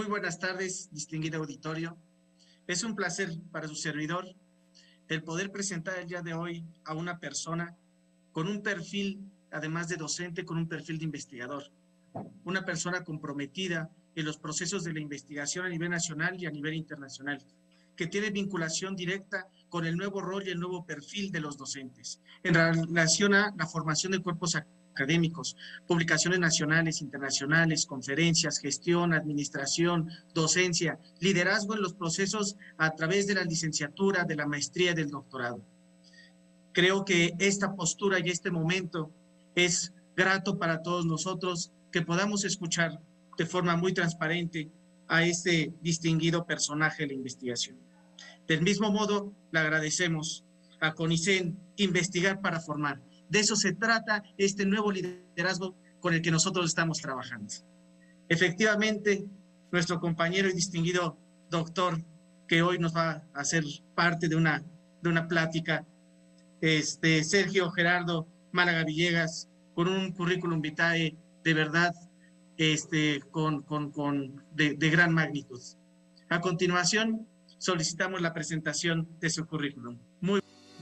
Muy buenas tardes, distinguido auditorio. Es un placer para su servidor el poder presentar el día de hoy a una persona con un perfil, además de docente, con un perfil de investigador. Una persona comprometida en los procesos de la investigación a nivel nacional y a nivel internacional, que tiene vinculación directa con el nuevo rol y el nuevo perfil de los docentes en relación a la formación de cuerpos académicos, publicaciones nacionales, internacionales, conferencias, gestión, administración, docencia, liderazgo en los procesos a través de la licenciatura, de la maestría y del doctorado. Creo que esta postura y este momento es grato para todos nosotros que podamos escuchar de forma muy transparente a este distinguido personaje de la investigación. Del mismo modo, le agradecemos a CONICEN Investigar para Formar. De eso se trata este nuevo liderazgo con el que nosotros estamos trabajando. Efectivamente, nuestro compañero y distinguido doctor, que hoy nos va a hacer parte de una plática, Sergio Gerardo Málaga Villegas, con un currículum vitae de verdad de gran magnitud. A continuación, solicitamos la presentación de su currículum.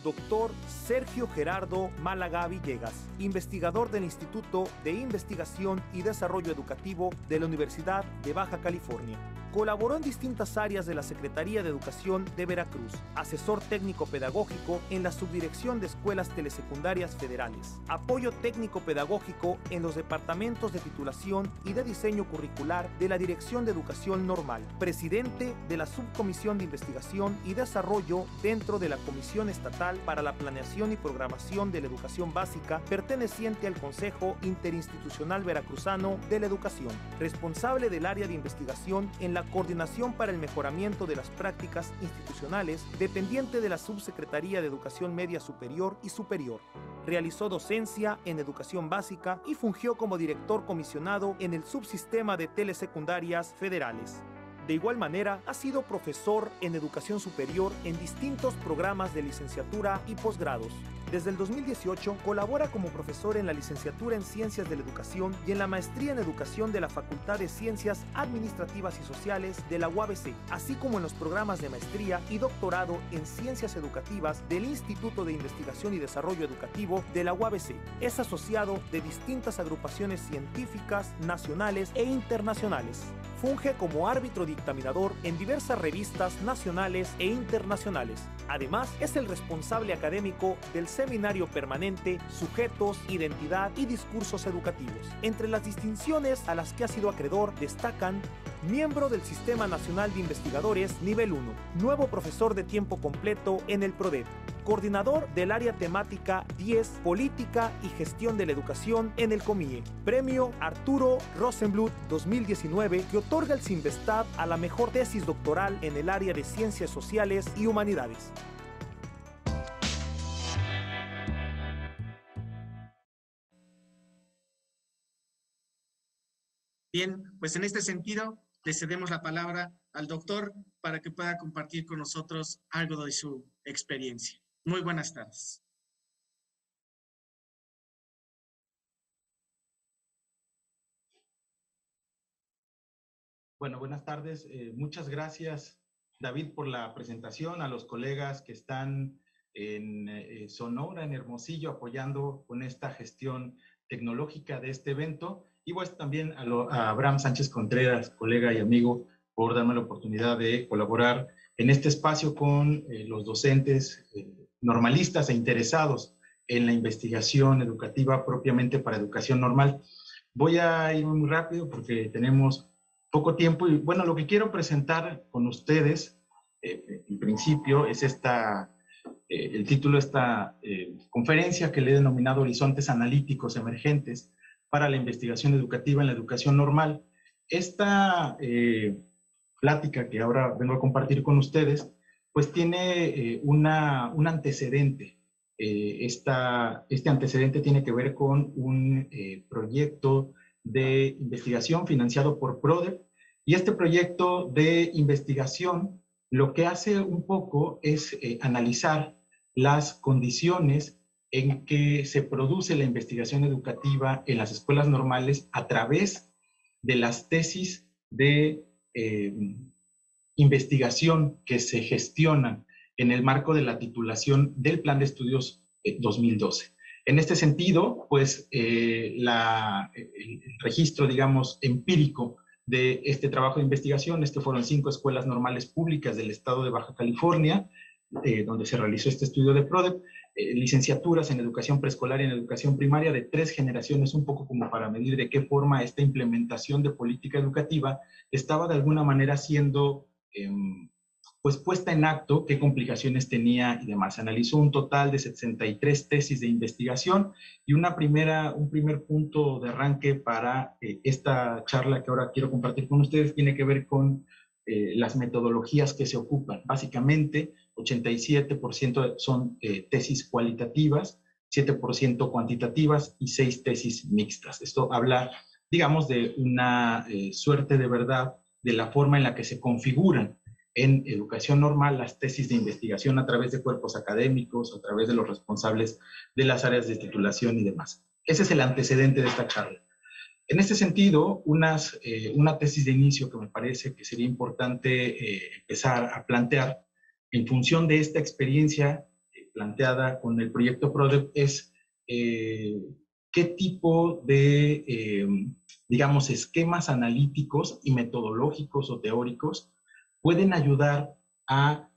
Doctor Sergio Gerardo Málaga Villegas, investigador del Instituto de Investigación y Desarrollo Educativo de la Universidad de Baja California. Colaboró en distintas áreas de la Secretaría de Educación de Veracruz, asesor técnico pedagógico en la Subdirección de Escuelas Telesecundarias Federales, apoyo técnico pedagógico en los departamentos de titulación y de diseño curricular de la Dirección de Educación Normal, presidente de la Subcomisión de Investigación y Desarrollo dentro de la Comisión Estatal para la Planeación y Programación de la Educación Básica, perteneciente al Consejo Interinstitucional Veracruzano de la Educación, responsable del área de investigación en la Coordinación para el Mejoramiento de las Prácticas Institucionales, dependiente de la Subsecretaría de Educación Media Superior y Superior. Realizó docencia en educación básica y fungió como director comisionado en el subsistema de telesecundarias federales. De igual manera, ha sido profesor en educación superior en distintos programas de licenciatura y posgrados. Desde el 2018 colabora como profesor en la licenciatura en Ciencias de la Educación y en la maestría en Educación de la Facultad de Ciencias Administrativas y Sociales de la UABC, así como en los programas de maestría y doctorado en Ciencias Educativas del Instituto de Investigación y Desarrollo Educativo de la UABC. Es asociado de distintas agrupaciones científicas nacionales e internacionales. Funge como árbitro dictaminador en diversas revistas nacionales e internacionales. Además, es el responsable académico del seminario permanente Sujetos, Identidad y Discursos Educativos. Entre las distinciones a las que ha sido acreedor destacan miembro del Sistema Nacional de Investigadores Nivel 1, nuevo profesor de tiempo completo en el PRODEP, coordinador del área temática 10, Política y Gestión de la Educación en el COMIE, premio Arturo Rosenbluth 2019 que otorga el Cinvestav a la mejor tesis doctoral en el área de Ciencias Sociales y Humanidades. Bien, pues en este sentido, le cedemos la palabra al doctor para que pueda compartir con nosotros algo de su experiencia. Muy buenas tardes. Bueno, buenas tardes. Muchas gracias, David, por la presentación, a los colegas que están en Sonora, en Hermosillo, apoyando con esta gestión tecnológica de este evento. Y pues también a Abraham Sánchez Contreras, colega y amigo, por darme la oportunidad de colaborar en este espacio con los docentes normalistas e interesados en la investigación educativa propiamente para educación normal. Voy a ir muy rápido porque tenemos poco tiempo y bueno, lo que quiero presentar con ustedes, en principio, es el título de esta conferencia que le he denominado Horizontes Analíticos Emergentes para la Investigación Educativa en la Educación Normal. Esta plática que ahora vengo a compartir con ustedes, pues tiene un antecedente. Este antecedente tiene que ver con un proyecto de investigación financiado por PRODEP, y este proyecto de investigación lo que hace un poco es analizar las condiciones en que se produce la investigación educativa en las escuelas normales a través de las tesis de investigación que se gestiona en el marco de la titulación del Plan de Estudios 2012. En este sentido, pues el registro, digamos, empírico de este trabajo de investigación, fueron 5 escuelas normales públicas del estado de Baja California, donde se realizó este estudio de PRODEP, licenciaturas en educación preescolar y en educación primaria de 3 generaciones, un poco como para medir de qué forma esta implementación de política educativa estaba de alguna manera siendo pues puesta en acto, qué complicaciones tenía y demás. Se analizó un total de 63 tesis de investigación y un primer punto de arranque para esta charla que ahora quiero compartir con ustedes tiene que ver con las metodologías que se ocupan. Básicamente, 87% son tesis cualitativas, 7% cuantitativas y 6 tesis mixtas. Esto habla, digamos, de una suerte de verdad de la forma en la que se configuran en educación normal las tesis de investigación a través de cuerpos académicos, a través de los responsables de las áreas de titulación y demás. Ese es el antecedente de esta charla. En este sentido, una tesis de inicio que me parece que sería importante empezar a plantear en función de esta experiencia planteada con el proyecto PRODEP es qué tipo de, digamos, esquemas analíticos y metodológicos o teóricos pueden ayudar a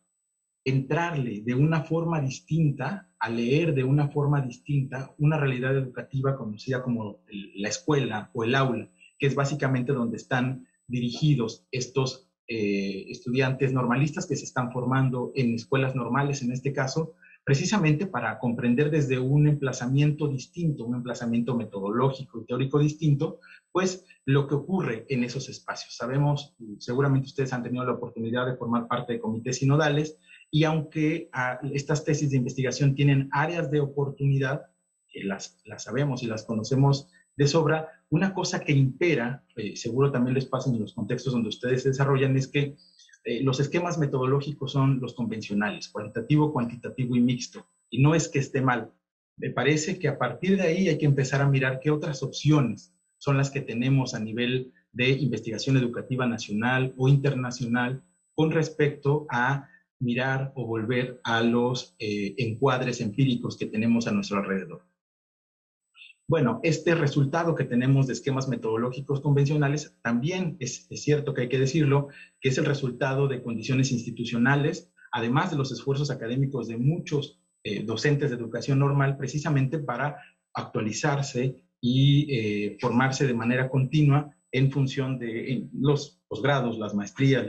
entrarle de una forma distinta, a leer de una forma distinta una realidad educativa conocida como la escuela o el aula, que es básicamente donde están dirigidos estos estudiantes normalistas que se están formando en escuelas normales, en este caso, precisamente para comprender desde un emplazamiento distinto, un emplazamiento metodológico y teórico distinto, pues lo que ocurre en esos espacios. Sabemos, seguramente ustedes han tenido la oportunidad de formar parte de comités sinodales, y aunque estas tesis de investigación tienen áreas de oportunidad, que las sabemos y las conocemos de sobra, una cosa que impera, seguro también les pasa en los contextos donde ustedes se desarrollan, es que los esquemas metodológicos son los convencionales, cualitativo, cuantitativo y mixto, y no es que esté mal. Me parece que a partir de ahí hay que empezar a mirar qué otras opciones son las que tenemos a nivel de investigación educativa nacional o internacional con respecto a mirar o volver a los encuadres empíricos que tenemos a nuestro alrededor. Bueno, este resultado que tenemos de esquemas metodológicos convencionales también es cierto que hay que decirlo, que es el resultado de condiciones institucionales, además de los esfuerzos académicos de muchos docentes de educación normal, precisamente para actualizarse y formarse de manera continua en función de los posgrados, las maestrías,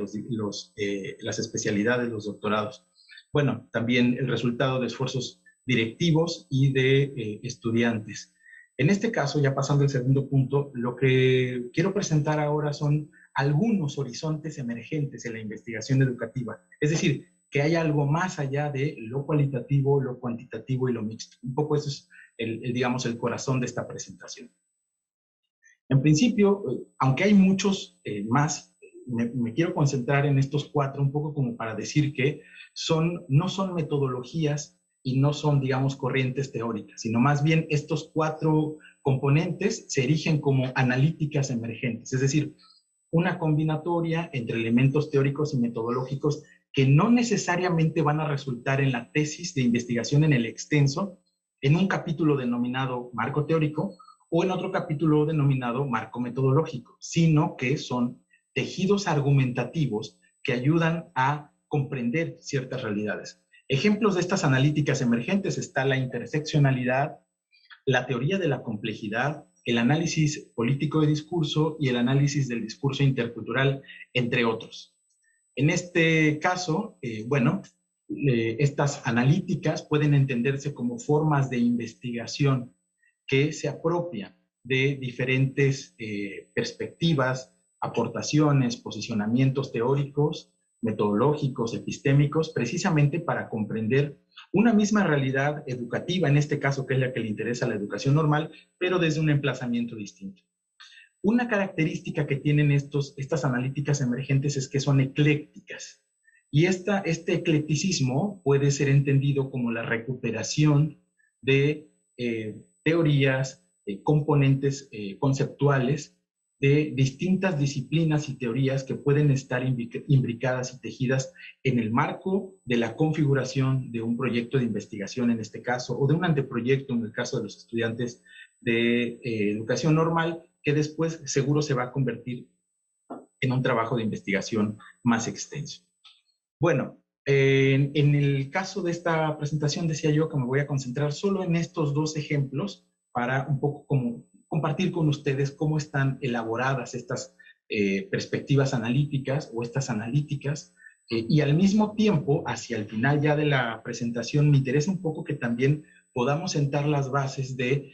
las especialidades, los doctorados. Bueno, también el resultado de esfuerzos directivos y de estudiantes. En este caso, ya pasando al segundo punto, lo que quiero presentar ahora son algunos horizontes emergentes en la investigación educativa. Es decir, que hay algo más allá de lo cualitativo, lo cuantitativo y lo mixto. Un poco eso es, digamos, el corazón de esta presentación. En principio, aunque hay muchos más, me quiero concentrar en estos 4 un poco como para decir que no son metodologías y no son, digamos, corrientes teóricas, sino más bien estos 4 componentes se erigen como analíticas emergentes, es decir, una combinatoria entre elementos teóricos y metodológicos que no necesariamente van a resultar en la tesis de investigación en el extenso, en un capítulo denominado marco teórico o en otro capítulo denominado marco metodológico, sino que son tejidos argumentativos que ayudan a comprender ciertas realidades. Ejemplos de estas analíticas emergentes está la interseccionalidad, la teoría de la complejidad, el análisis político de discurso y el análisis del discurso intercultural, entre otros. En este caso, estas analíticas pueden entenderse como formas de investigación que se apropian de diferentes perspectivas, aportaciones, posicionamientos teóricos, metodológicos, epistémicos, precisamente para comprender una misma realidad educativa, en este caso que es la que le interesa a la educación normal, pero desde un emplazamiento distinto. Una característica que tienen estas analíticas emergentes es que son eclécticas, y este eclecticismo puede ser entendido como la recuperación de teorías, componentes conceptuales de distintas disciplinas y teorías que pueden estar imbricadas y tejidas en el marco de la configuración de un proyecto de investigación en este caso, o de un anteproyecto en el caso de los estudiantes de educación normal, que después seguro se va a convertir en un trabajo de investigación más extenso. Bueno, en el caso de esta presentación decía yo que me voy a concentrar solo en estos dos ejemplos para un poco como compartir con ustedes cómo están elaboradas estas perspectivas analíticas o estas analíticas, y al mismo tiempo, hacia el final ya de la presentación, me interesa un poco que también podamos sentar las bases de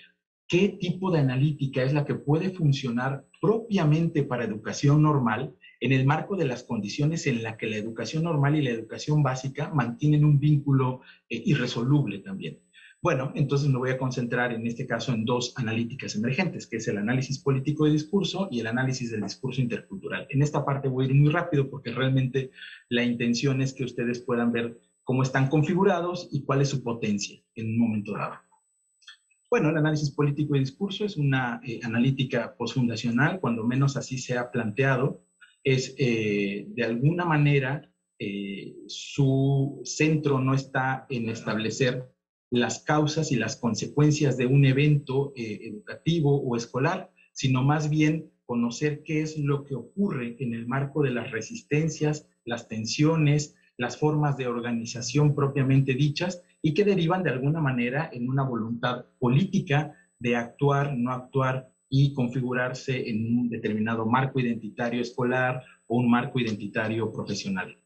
qué tipo de analítica es la que puede funcionar propiamente para educación normal en el marco de las condiciones en las que la educación normal y la educación básica mantienen un vínculo irresoluble también. Bueno, entonces me voy a concentrar en este caso en dos analíticas emergentes, que es el análisis político de discurso y el análisis del discurso intercultural. En esta parte voy a ir muy rápido porque realmente la intención es que ustedes puedan ver cómo están configurados y cuál es su potencia en un momento dado. Bueno, el análisis político de discurso es una analítica posfundacional, cuando menos así se ha planteado. Es de alguna manera su centro no está en establecer las causas y las consecuencias de un evento educativo o escolar, sino más bien conocer qué es lo que ocurre en el marco de las resistencias, las tensiones, las formas de organización propiamente dichas y que derivan de alguna manera en una voluntad política de actuar, no actuar y configurarse en un determinado marco identitario escolar o un marco identitario profesional.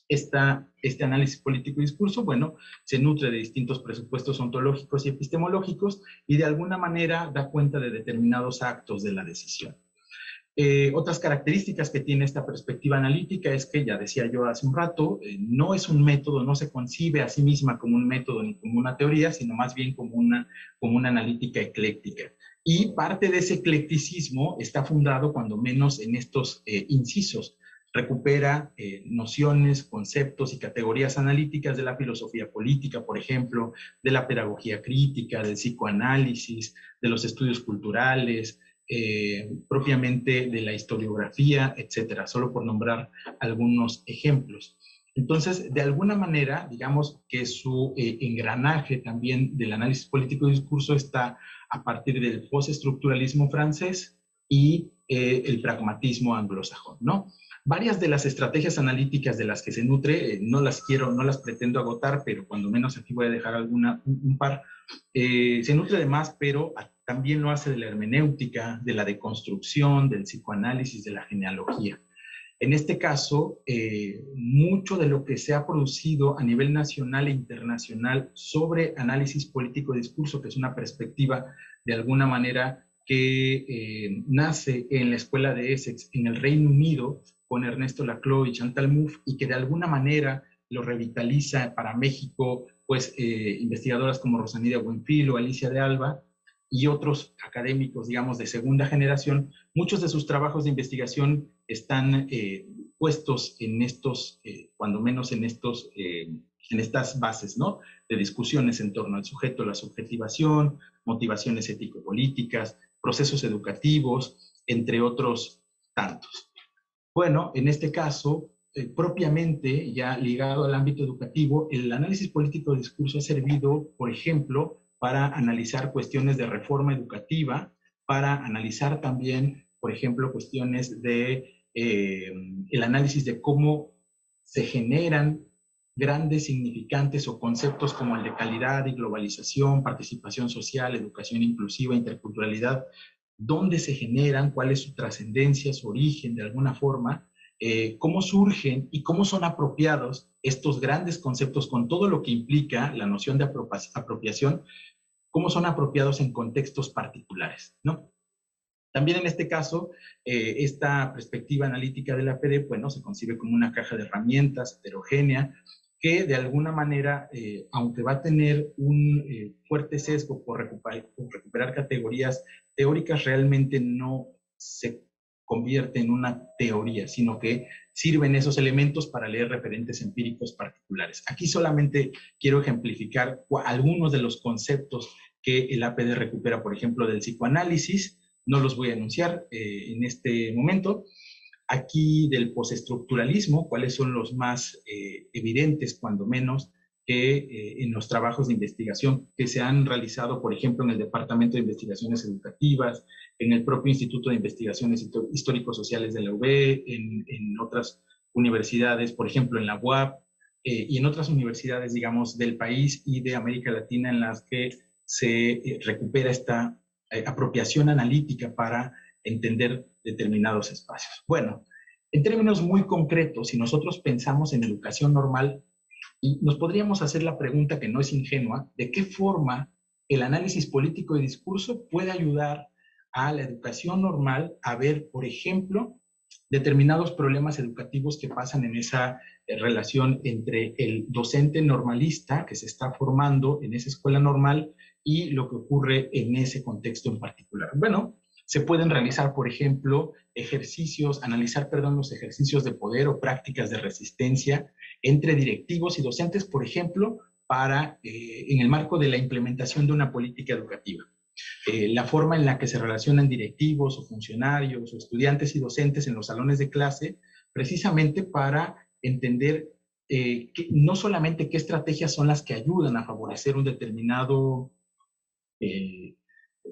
Este análisis político y discurso, bueno, se nutre de distintos presupuestos ontológicos y epistemológicos y de alguna manera da cuenta de determinados actos de la decisión. Otras características que tiene esta perspectiva analítica es que, ya decía yo hace un rato, no es un método, no se concibe a sí misma como un método ni como una teoría, sino más bien como una analítica ecléctica. Y parte de ese eclecticismo está fundado, cuando menos, en estos incisos. Recupera nociones, conceptos y categorías analíticas de la filosofía política, por ejemplo, de la pedagogía crítica, del psicoanálisis, de los estudios culturales, propiamente de la historiografía, etcétera, solo por nombrar algunos ejemplos. Entonces, de alguna manera, digamos que su engranaje también del análisis político y discurso está a partir del postestructuralismo francés y el pragmatismo anglosajón, ¿no? Varias de las estrategias analíticas de las que se nutre, no las pretendo agotar, pero cuando menos aquí voy a dejar un par. Se nutre de más, pero también lo hace de la hermenéutica, de la deconstrucción, del psicoanálisis, de la genealogía. En este caso, mucho de lo que se ha producido a nivel nacional e internacional sobre análisis político de discurso, que es una perspectiva de alguna manera que nace en la Escuela de Essex en el Reino Unido con Ernesto Laclau y Chantal Mouffe, y que de alguna manera lo revitaliza para México, pues investigadoras como Rosanida Buenfil o Alicia de Alba y otros académicos, digamos, de segunda generación. Muchos de sus trabajos de investigación están puestos en estos, cuando menos en estas bases, ¿no? De discusiones en torno al sujeto, la subjetivación, motivaciones ético-políticas, procesos educativos, entre otros tantos. Bueno, en este caso, propiamente ya ligado al ámbito educativo, el análisis político de discurso ha servido, por ejemplo, para analizar cuestiones de reforma educativa, para analizar también, por ejemplo, cuestiones de el análisis de cómo se generan grandes significantes o conceptos como el de calidad y globalización, participación social, educación inclusiva, interculturalidad, dónde se generan, cuál es su trascendencia, su origen de alguna forma, cómo surgen y cómo son apropiados estos grandes conceptos con todo lo que implica la noción de apropiación, cómo son apropiados en contextos particulares, ¿no? También en este caso, esta perspectiva analítica de la APD, bueno, se concibe como una caja de herramientas heterogénea que de alguna manera, aunque va a tener un fuerte sesgo por recuperar categorías teóricas, realmente no se convierte en una teoría, sino que sirven esos elementos para leer referentes empíricos particulares. Aquí solamente quiero ejemplificar algunos de los conceptos que el APD recupera, por ejemplo, del psicoanálisis, no los voy a enunciar en este momento. Aquí del postestructuralismo, cuáles son los más evidentes, cuando menos, que en los trabajos de investigación que se han realizado, por ejemplo, en el Departamento de Investigaciones Educativas, en el propio Instituto de Investigaciones Histórico-Sociales de la UB, en otras universidades, por ejemplo, en la UAP, y en otras universidades, digamos, del país y de América Latina, en las que se recupera esta apropiación analítica para entender determinados espacios. Bueno, en términos muy concretos, si nosotros pensamos en educación normal, nos podríamos hacer la pregunta que no es ingenua, ¿de qué forma el análisis político de discurso puede ayudar a la educación normal a ver, por ejemplo, determinados problemas educativos que pasan en esa relación entre el docente normalista que se está formando en esa escuela normal y lo que ocurre en ese contexto en particular? Bueno, se pueden realizar, por ejemplo, analizar los ejercicios de poder o prácticas de resistencia entre directivos y docentes, por ejemplo, en el marco de la implementación de una política educativa. La forma en la que se relacionan directivos o funcionarios o estudiantes y docentes en los salones de clase, precisamente para entender no solamente qué estrategias son las que ayudan a favorecer un determinado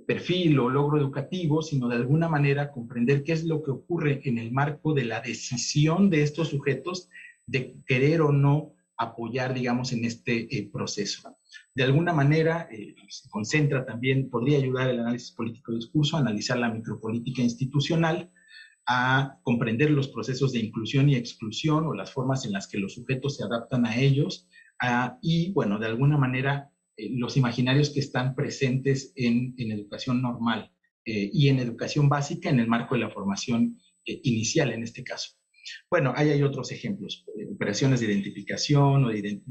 perfil o logro educativo, sino de alguna manera comprender qué es lo que ocurre en el marco de la decisión de estos sujetos de querer o no apoyar, digamos, en este proceso. De alguna manera, se concentra también, podría ayudar el análisis político de discurso a analizar la micropolítica institucional, a comprender los procesos de inclusión y exclusión o las formas en las que los sujetos se adaptan a ellos, y, bueno, de alguna manera, los imaginarios que están presentes en educación normal y en educación básica en el marco de la formación inicial en este caso. Bueno, ahí hay otros ejemplos, operaciones de identificación o de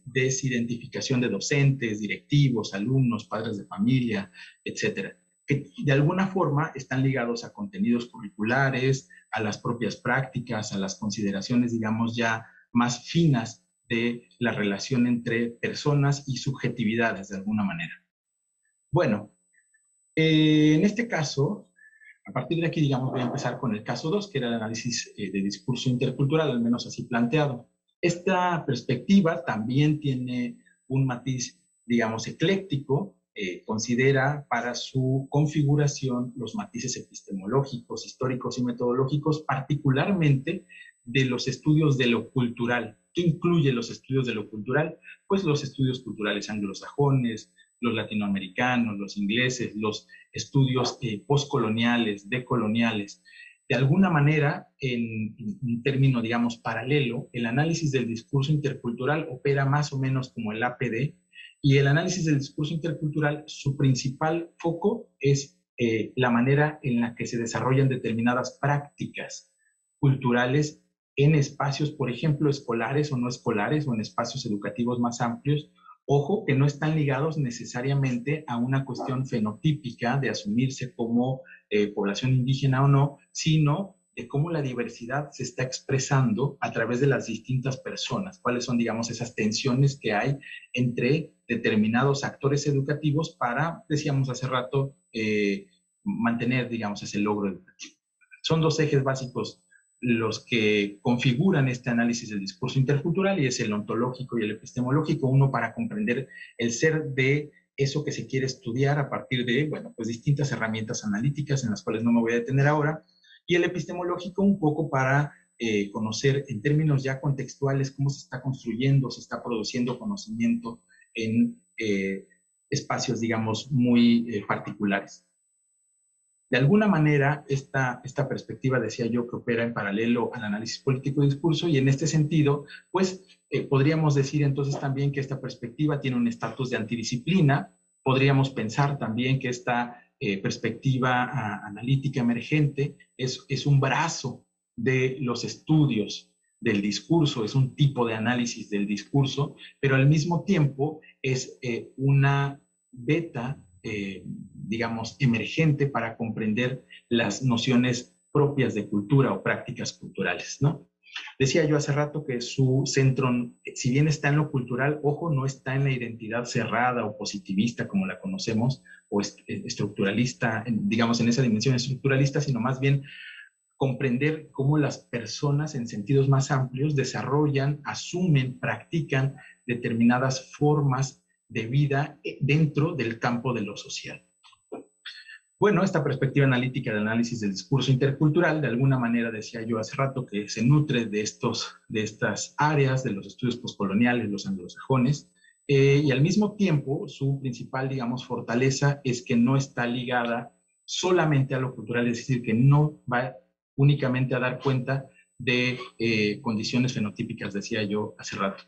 desidentificación de docentes, directivos, alumnos, padres de familia, etcétera, que de alguna forma están ligados a contenidos curriculares, a las propias prácticas, a las consideraciones, digamos, ya más finas de la relación entre personas y subjetividades, de alguna manera. Bueno, en este caso, a partir de aquí, digamos, voy a empezar con el caso 2, que era el análisis de discurso intercultural, al menos así planteado. Esta perspectiva también tiene un matiz, digamos, ecléctico, considera para su configuración los matices epistemológicos, históricos y metodológicos, particularmente de los estudios de lo cultural. ¿Qué incluye los estudios de lo cultural? Pues los estudios culturales anglosajones, los latinoamericanos, los ingleses, los estudios postcoloniales, decoloniales. De alguna manera, en un término, digamos, paralelo, el análisis del discurso intercultural opera más o menos como el APD, y el análisis del discurso intercultural, su principal foco es la manera en la que se desarrollan determinadas prácticas culturales en espacios, por ejemplo, escolares o no escolares, o en espacios educativos más amplios. Ojo, que no están ligados necesariamente a una cuestión fenotípica de asumirse como población indígena o no, sino de cómo la diversidad se está expresando a través de las distintas personas, cuáles son, digamos, esas tensiones que hay entre determinados actores educativos para, decíamos hace rato, mantener, digamos, ese logro educativo. Son dos ejes básicos los que configuran este análisis del discurso intercultural, y es el ontológico y el epistemológico, uno para comprender el ser de eso que se quiere estudiar a partir de, bueno, pues distintas herramientas analíticas en las cuales no me voy a detener ahora, y el epistemológico un poco para conocer en términos ya contextuales cómo se está construyendo, se está produciendo conocimiento en espacios, digamos, muy particulares. De alguna manera, esta perspectiva, decía yo, que opera en paralelo al análisis político de discurso, y en este sentido, pues, podríamos decir entonces también que esta perspectiva tiene un estatus de antidisciplina. Podríamos pensar también que esta perspectiva analítica emergente es un brazo de los estudios del discurso, es un tipo de análisis del discurso, pero al mismo tiempo es una beta, digamos, emergente para comprender las nociones propias de cultura o prácticas culturales, ¿no? Decía yo hace rato que su centro, si bien está en lo cultural, ojo, no está en la identidad cerrada o positivista como la conocemos, o estructuralista, digamos en esa dimensión estructuralista, sino más bien comprender cómo las personas en sentidos más amplios desarrollan, asumen, practican determinadas formas de vida dentro del campo de lo social. Bueno, esta perspectiva analítica del análisis del discurso intercultural, de alguna manera decía yo hace rato que se nutre de estas áreas, de los estudios postcoloniales, los anglosajones, y al mismo tiempo su principal, digamos, fortaleza es que no está ligada solamente a lo cultural, es decir, que no va únicamente a dar cuenta de condiciones fenotípicas, decía yo hace rato.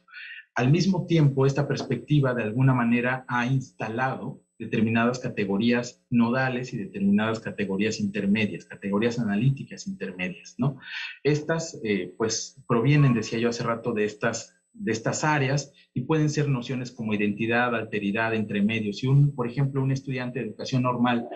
Al mismo tiempo, esta perspectiva de alguna manera ha instalado determinadas categorías nodales y determinadas categorías intermedias, categorías analíticas intermedias, ¿no? Estas, pues, provienen, decía yo hace rato, de estas áreas y pueden ser nociones como identidad, alteridad, entremedios. Si por ejemplo, un estudiante de educación normal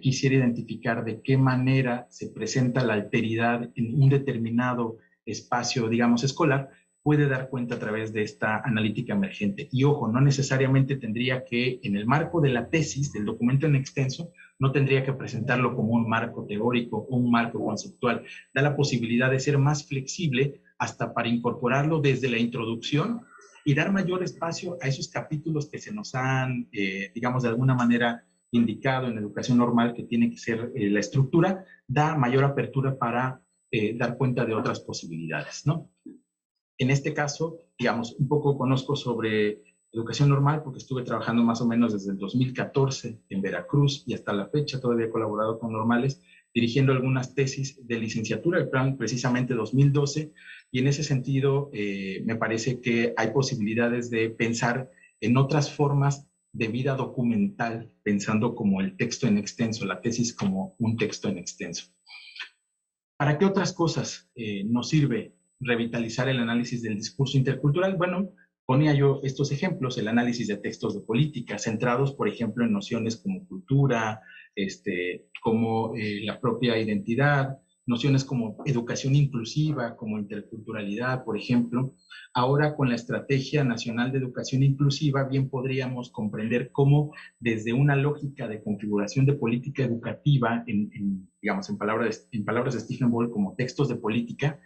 quisiera identificar de qué manera se presenta la alteridad en un determinado espacio, digamos, escolar, puede dar cuenta a través de esta analítica emergente. Y ojo, no necesariamente tendría que, en el marco de la tesis, del documento en extenso, no tendría que presentarlo como un marco teórico o un marco conceptual. Da la posibilidad de ser más flexible hasta para incorporarlo desde la introducción y dar mayor espacio a esos capítulos que se nos han, digamos, de alguna manera indicado en educación normal que tiene que ser la estructura, da mayor apertura para dar cuenta de otras posibilidades, ¿no? En este caso, digamos, un poco conozco sobre educación normal porque estuve trabajando más o menos desde el 2014 en Veracruz y hasta la fecha todavía he colaborado con normales, dirigiendo algunas tesis de licenciatura, el plan precisamente 2012, y en ese sentido me parece que hay posibilidades de pensar en otras formas de vida documental, pensando como el texto en extenso, la tesis como un texto en extenso. ¿Para qué otras cosas nos sirve revitalizar el análisis del discurso intercultural? Bueno, ponía yo estos ejemplos, el análisis de textos de política, centrados, por ejemplo, en nociones como cultura, como la propia identidad, nociones como educación inclusiva, como interculturalidad, por ejemplo. Ahora, con la Estrategia Nacional de Educación Inclusiva, bien podríamos comprender cómo, desde una lógica de configuración de política educativa, digamos, en palabras de Stephen Ball, como textos de política,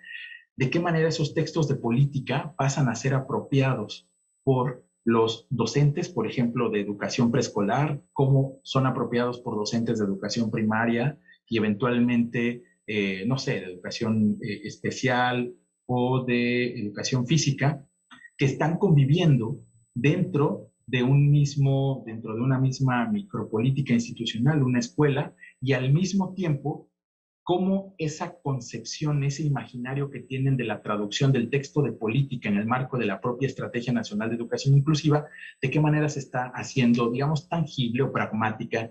de qué manera esos textos de política pasan a ser apropiados por los docentes, por ejemplo, de educación preescolar, cómo son apropiados por docentes de educación primaria y eventualmente, no sé, de educación especial o de educación física, que están conviviendo dentro de una misma micropolítica institucional, una escuela, y al mismo tiempo cómo esa concepción, ese imaginario que tienen de la traducción del texto de política en el marco de la propia Estrategia Nacional de Educación Inclusiva, de qué manera se está haciendo, digamos, tangible o pragmática,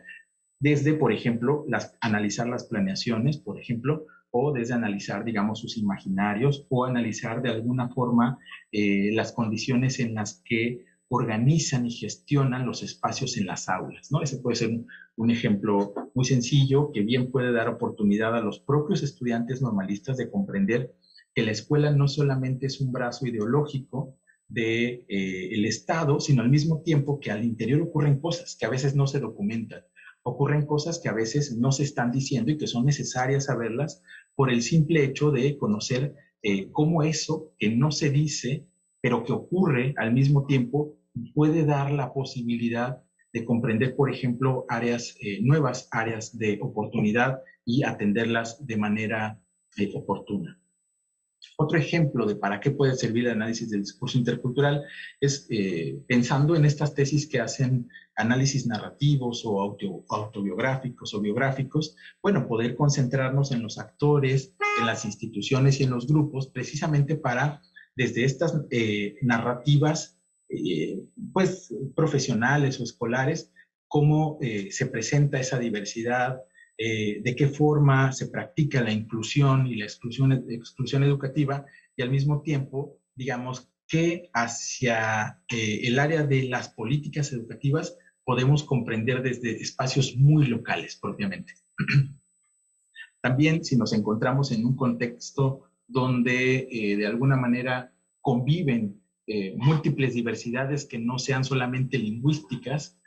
desde, por ejemplo, analizar las planeaciones, por ejemplo, o desde analizar, digamos, sus imaginarios, o analizar de alguna forma las condiciones en las que organizan y gestionan los espacios en las aulas, ¿no? Ese puede ser un ejemplo muy sencillo que bien puede dar oportunidad a los propios estudiantes normalistas de comprender que la escuela no solamente es un brazo ideológico del Estado, sino al mismo tiempo que al interior ocurren cosas que a veces no se documentan, ocurren cosas que a veces no se están diciendo y que son necesarias saberlas por el simple hecho de conocer cómo eso que no se dice, pero que ocurre al mismo tiempo, puede dar la posibilidad de comprender, por ejemplo, nuevas áreas de oportunidad y atenderlas de manera oportuna. Otro ejemplo de para qué puede servir el análisis del discurso intercultural es pensando en estas tesis que hacen análisis narrativos o autobiográficos o biográficos, bueno, poder concentrarnos en los actores, en las instituciones y en los grupos, precisamente para, desde estas narrativas, pues, profesionales o escolares, cómo se presenta esa diversidad, de qué forma se practica la inclusión y la exclusión educativa, y al mismo tiempo, digamos, que hacia el área de las políticas educativas podemos comprender desde espacios muy locales propiamente. También, si nos encontramos en un contexto donde de alguna manera conviven múltiples diversidades que no sean solamente lingüísticas.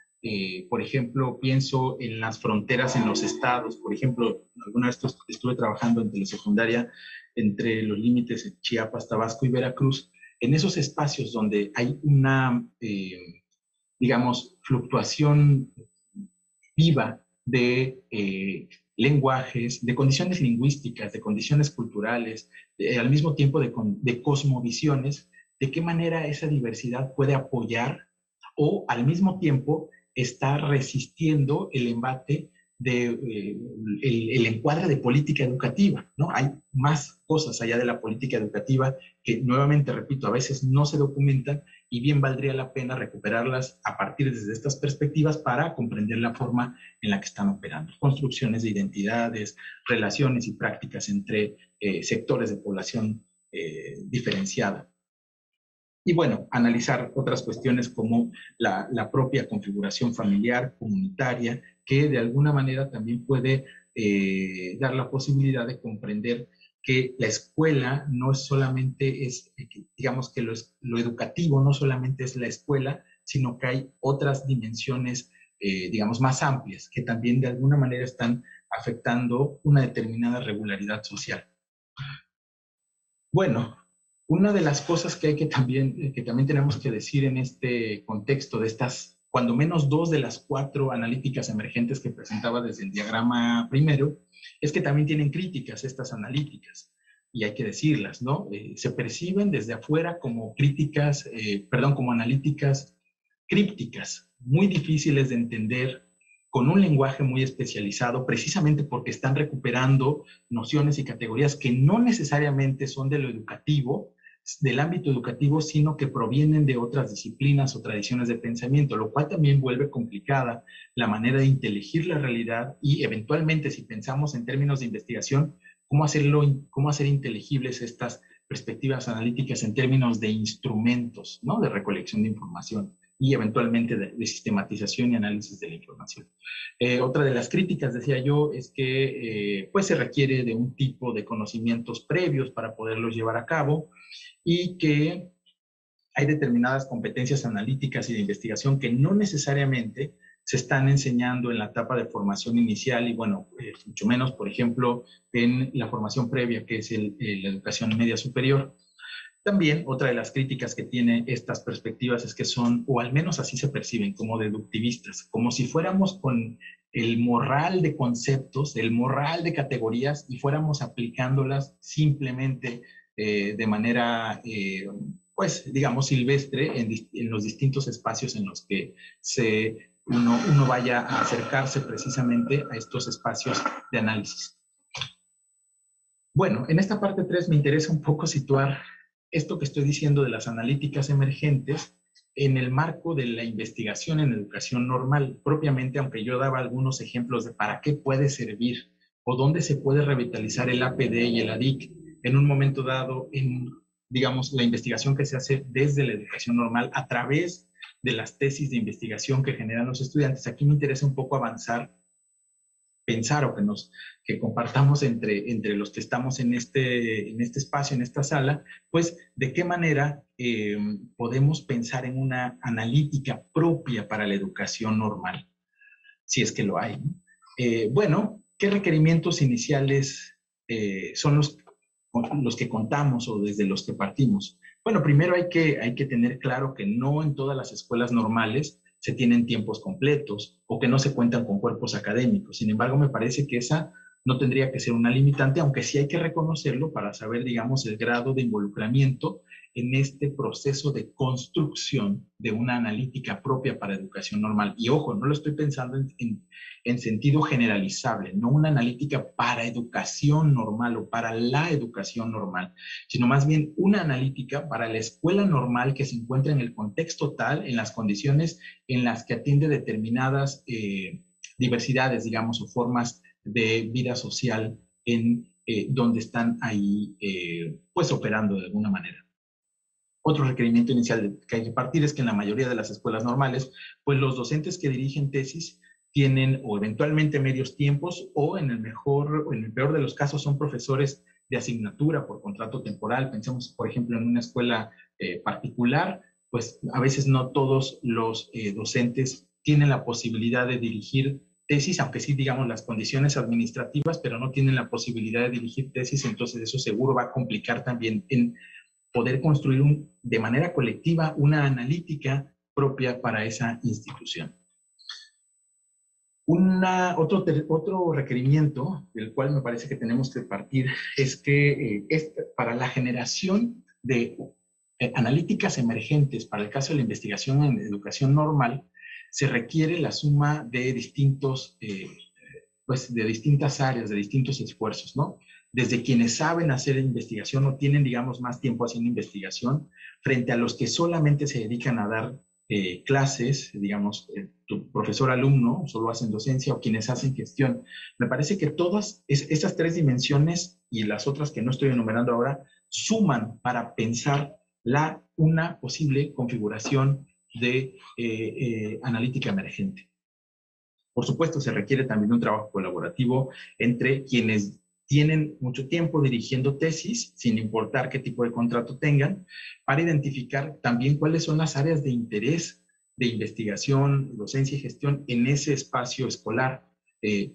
Por ejemplo, pienso en las fronteras en los estados. Por ejemplo, alguna vez estuve trabajando en telesecundaria entre los límites de Chiapas, Tabasco y Veracruz. En esos espacios donde hay una, digamos, fluctuación viva de lenguajes, de condiciones lingüísticas, de condiciones culturales, al mismo tiempo de cosmovisiones, de qué manera esa diversidad puede apoyar o al mismo tiempo está resistiendo el embate el encuadre de política educativa, ¿no? Hay más cosas allá de la política educativa que, nuevamente repito, a veces no se documentan y bien valdría la pena recuperarlas a partir de estas perspectivas para comprender la forma en la que están operando. Construcciones de identidades, relaciones y prácticas entre sectores de población diferenciada. Y bueno, analizar otras cuestiones como la propia configuración familiar, comunitaria, que de alguna manera también puede dar la posibilidad de comprender que la escuela no es solamente, digamos que lo educativo no solamente es la escuela, sino que hay otras dimensiones, digamos, más amplias, que también de alguna manera están afectando una determinada regularidad social. Bueno, una de las cosas que también tenemos que decir en este contexto de estas, cuando menos 2 de las 4 analíticas emergentes que presentaba desde el diagrama primero, es que también tienen críticas estas analíticas, y hay que decirlas, ¿no? Se perciben desde afuera como críticas, como analíticas crípticas, muy difíciles de entender, con un lenguaje muy especializado, precisamente porque están recuperando nociones y categorías que no necesariamente son de lo educativo, del ámbito educativo, sino que provienen de otras disciplinas o tradiciones de pensamiento, lo cual también vuelve complicada la manera de inteligir la realidad y eventualmente, si pensamos en términos de investigación, cómo hacer inteligibles estas perspectivas analíticas en términos de instrumentos, ¿no? De recolección de información y eventualmente de sistematización y análisis de la información. Otra de las críticas, decía yo, es que pues se requiere de un tipo de conocimientos previos para poderlos llevar a cabo y que hay determinadas competencias analíticas y de investigación que no necesariamente se están enseñando en la etapa de formación inicial y, bueno, mucho menos, por ejemplo, en la formación previa, que es la educación media superior. También otra de las críticas que tiene estas perspectivas es que son, o al menos así se perciben, como deductivistas, como si fuéramos con el morral de conceptos, el morral de categorías y fuéramos aplicándolas simplemente de manera, pues, digamos, silvestre en los distintos espacios en los que uno vaya a acercarse precisamente a estos espacios de análisis. Bueno, en esta parte 3 me interesa un poco situar esto que estoy diciendo de las analíticas emergentes en el marco de la investigación en educación normal, propiamente, aunque yo daba algunos ejemplos de para qué puede servir o dónde se puede revitalizar el APD y el ADIC en un momento dado en, digamos, la investigación que se hace desde la educación normal a través de las tesis de investigación que generan los estudiantes. Aquí me interesa un poco avanzar, pensar o que compartamos entre los que estamos en este espacio, en esta sala, pues de qué manera podemos pensar en una analítica propia para la educación normal, si es que lo hay. Bueno, ¿qué requerimientos iniciales son los que contamos o desde los que partimos? Bueno, primero hay que tener claro que no en todas las escuelas normales se tienen tiempos completos o que no se cuentan con cuerpos académicos. Sin embargo, me parece que esa no tendría que ser una limitante, aunque sí hay que reconocerlo para saber, digamos, el grado de involucramiento en este proceso de construcción de una analítica propia para educación normal. Y ojo, no lo estoy pensando en sentido generalizable, no una analítica para educación normal o para la educación normal, sino más bien una analítica para la escuela normal que se encuentra en el contexto tal, en las condiciones en las que atiende determinadas diversidades, digamos, o formas de vida social en donde están ahí, pues, operando de alguna manera. Otro requerimiento inicial que hay que partir es que en la mayoría de las escuelas normales, pues los docentes que dirigen tesis tienen o eventualmente medios tiempos o en el peor de los casos son profesores de asignatura por contrato temporal. Pensemos, por ejemplo, en una escuela particular, pues a veces no todos los docentes tienen la posibilidad de dirigir tesis, aunque sí, digamos, las condiciones administrativas, pero no tienen la posibilidad de dirigir tesis, entonces eso seguro va a complicar también en poder construir de manera colectiva una analítica propia para esa institución. Otro requerimiento del cual me parece que tenemos que partir es que para la generación de analíticas emergentes, para el caso de la investigación en educación normal, se requiere la suma de de distintas áreas, de distintos esfuerzos, ¿no? Desde quienes saben hacer investigación o tienen, digamos, más tiempo haciendo investigación, frente a los que solamente se dedican a dar clases, digamos, tu profesor-alumno, solo hacen docencia, o quienes hacen gestión. Me parece que todas esas tres dimensiones y las otras que no estoy enumerando ahora suman para pensar una posible configuración de analítica emergente. Por supuesto, se requiere también un trabajo colaborativo entre quienes tienen mucho tiempo dirigiendo tesis, sin importar qué tipo de contrato tengan, para identificar también cuáles son las áreas de interés de investigación, docencia y gestión en ese espacio escolar.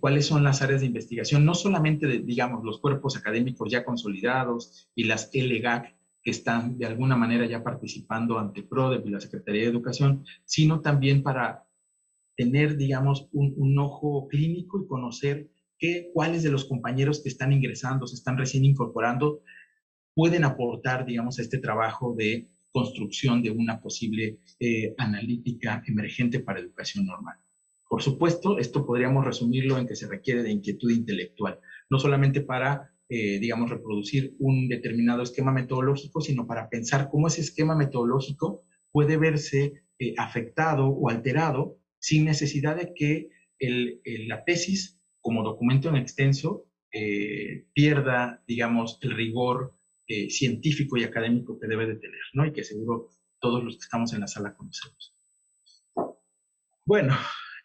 Cuáles son las áreas de investigación, no solamente de, digamos, los cuerpos académicos ya consolidados y las LGAC que están de alguna manera ya participando ante PRODEP y la Secretaría de Educación, sino también para tener, digamos, un ojo clínico y conocer cuáles de los compañeros que están ingresando, se están recién incorporando, pueden aportar, digamos, a este trabajo de construcción de una posible analítica emergente para educación normal. Por supuesto, esto podríamos resumirlo en que se requiere de inquietud intelectual, no solamente para, digamos, reproducir un determinado esquema metodológico, sino para pensar cómo ese esquema metodológico puede verse afectado o alterado sin necesidad de que la tesis como documento en extenso pierda, digamos, el rigor científico y académico que debe de tener, ¿no? Y que seguro todos los que estamos en la sala conocemos. Bueno,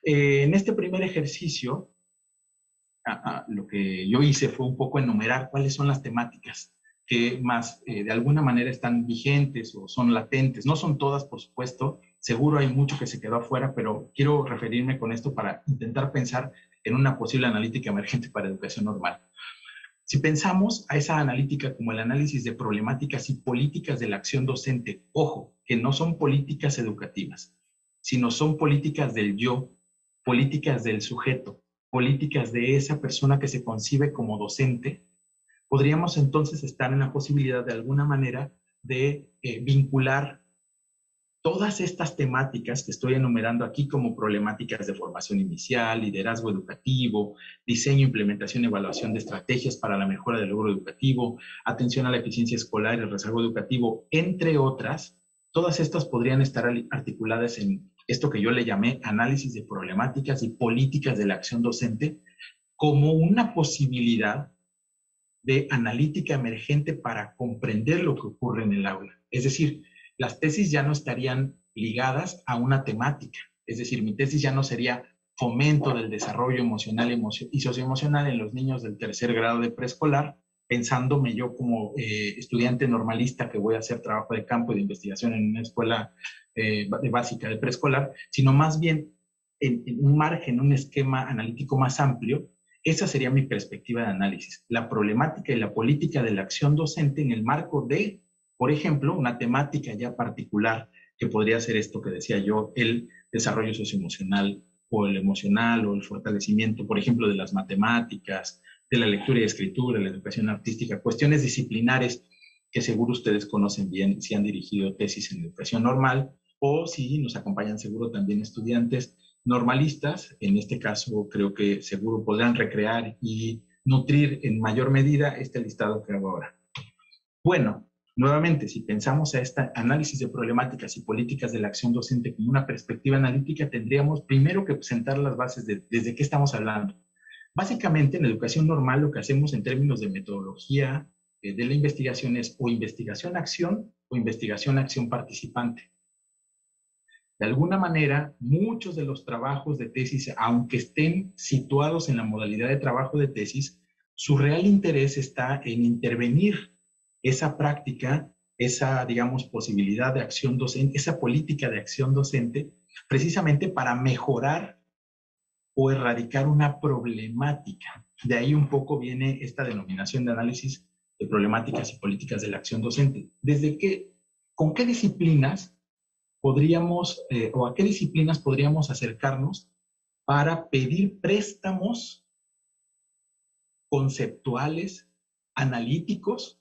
en este primer ejercicio, lo que yo hice fue un poco enumerar cuáles son las temáticas que más de alguna manera están vigentes o son latentes. No son todas, por supuesto, seguro hay mucho que se quedó afuera, pero quiero referirme con esto para intentar pensar en una posible analítica emergente para educación normal. Si pensamos a esa analítica como el análisis de problemáticas y políticas de la acción docente, ojo, que no son políticas educativas, sino son políticas del yo, políticas del sujeto, políticas de esa persona que se concibe como docente, podríamos entonces estar en la posibilidad de alguna manera de vincular todas estas temáticas que estoy enumerando aquí como problemáticas de formación inicial, liderazgo educativo, diseño, implementación y evaluación de estrategias para la mejora del logro educativo, atención a la eficiencia escolar y el rezago educativo, entre otras, todas estas podrían estar articuladas en esto que yo le llamé análisis de problemáticas y políticas de la acción docente como una posibilidad de analítica emergente para comprender lo que ocurre en el aula. Es decir, las tesis ya no estarían ligadas a una temática. Es decir, mi tesis ya no sería fomento del desarrollo emocional y socioemocional en los niños del tercer grado de preescolar, pensándome yo como estudiante normalista que voy a hacer trabajo de campo y de investigación en una escuela básica de preescolar, sino más bien en un margen, un esquema analítico más amplio. Esa sería mi perspectiva de análisis. La problemática y la política de la acción docente en el marco de, por ejemplo, una temática ya particular que podría ser esto que decía yo, el desarrollo socioemocional o el emocional o el fortalecimiento, por ejemplo, de las matemáticas, de la lectura y escritura, la educación artística, cuestiones disciplinares que seguro ustedes conocen bien si han dirigido tesis en educación normal o si nos acompañan seguro también estudiantes normalistas. En este caso creo que seguro podrán recrear y nutrir en mayor medida este listado que hago ahora. Bueno, nuevamente, si pensamos a este análisis de problemáticas y políticas de la acción docente como una perspectiva analítica, tendríamos primero que sentar las bases de desde qué estamos hablando. Básicamente, en educación normal, lo que hacemos en términos de metodología de la investigación es o investigación-acción o investigación-acción participante. De alguna manera, muchos de los trabajos de tesis, aunque estén situados en la modalidad de trabajo de tesis, su real interés está en intervenir esa práctica, esa, digamos, posibilidad de acción docente, esa política de acción docente, precisamente para mejorar o erradicar una problemática. De ahí un poco viene esta denominación de análisis de problemáticas y políticas de la acción docente. ¿Con qué disciplinas podríamos, o a qué disciplinas podríamos acercarnos para pedir préstamos conceptuales, analíticos,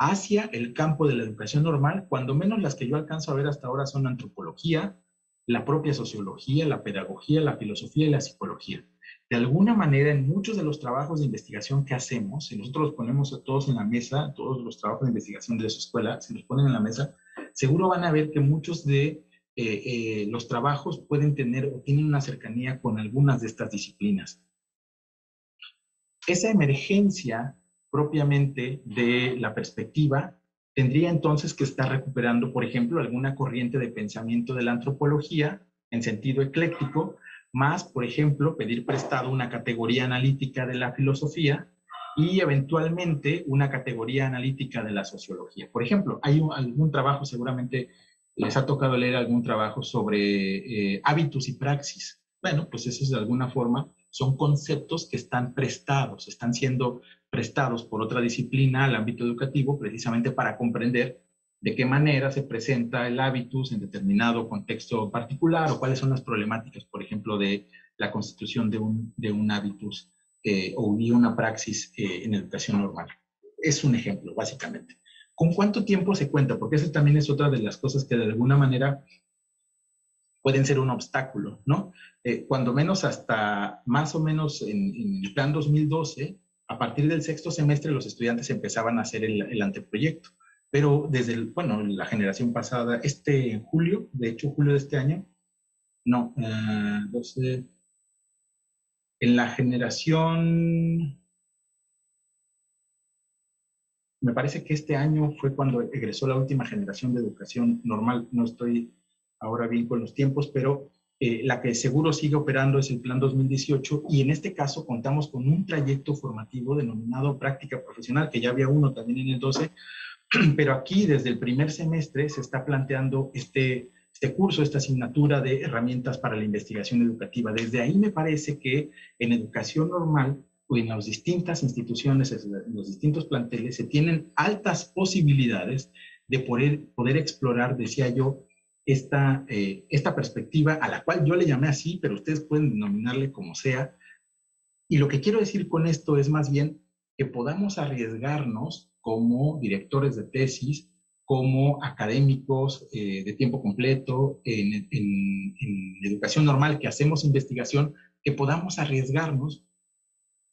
hacia el campo de la educación normal? Cuando menos las que yo alcanzo a ver hasta ahora son antropología, la propia sociología, la pedagogía, la filosofía y la psicología. De alguna manera, en muchos de los trabajos de investigación que hacemos, si nosotros los ponemos a todos en la mesa, todos los trabajos de investigación de su escuela, si los ponen en la mesa, seguro van a ver que muchos de los trabajos pueden tener o tienen una cercanía con algunas de estas disciplinas. Esa emergencia propiamente de la perspectiva tendría entonces que estar recuperando, por ejemplo, alguna corriente de pensamiento de la antropología en sentido ecléctico, más, por ejemplo, pedir prestado una categoría analítica de la filosofía y eventualmente una categoría analítica de la sociología. Por ejemplo, hay algún trabajo, seguramente les ha tocado leer algún trabajo sobre hábitos y praxis. Bueno, pues eso es de alguna forma, son conceptos que están prestados, están siendo prestados por otra disciplina al ámbito educativo precisamente para comprender de qué manera se presenta el hábitus en determinado contexto particular o cuáles son las problemáticas, por ejemplo, de la constitución de un hábitus o de una praxis en educación normal. Es un ejemplo, básicamente. ¿Con cuánto tiempo se cuenta? Porque esa también es otra de las cosas que de alguna manera pueden ser un obstáculo, ¿no? Cuando menos hasta más o menos en el plan 2012, a partir del sexto semestre los estudiantes empezaban a hacer el anteproyecto. Pero desde, la generación pasada, julio, de hecho julio de este año, no, 12, en la generación, me parece que este año fue cuando egresó la última generación de educación normal, no estoy ahora bien con los tiempos, pero la que seguro sigue operando es el Plan 2018 y en este caso contamos con un trayecto formativo denominado práctica profesional, que ya había uno también en el 12, pero aquí desde el primer semestre se está planteando este curso, esta asignatura de herramientas para la investigación educativa. Desde ahí me parece que en educación normal o en las distintas instituciones, en los distintos planteles, se tienen altas posibilidades de poder explorar, decía yo, esta perspectiva a la cual yo le llamé así, pero ustedes pueden denominarle como sea. Y lo que quiero decir con esto es más bien que podamos arriesgarnos como directores de tesis, como académicos de tiempo completo en educación normal que hacemos investigación, que podamos arriesgarnos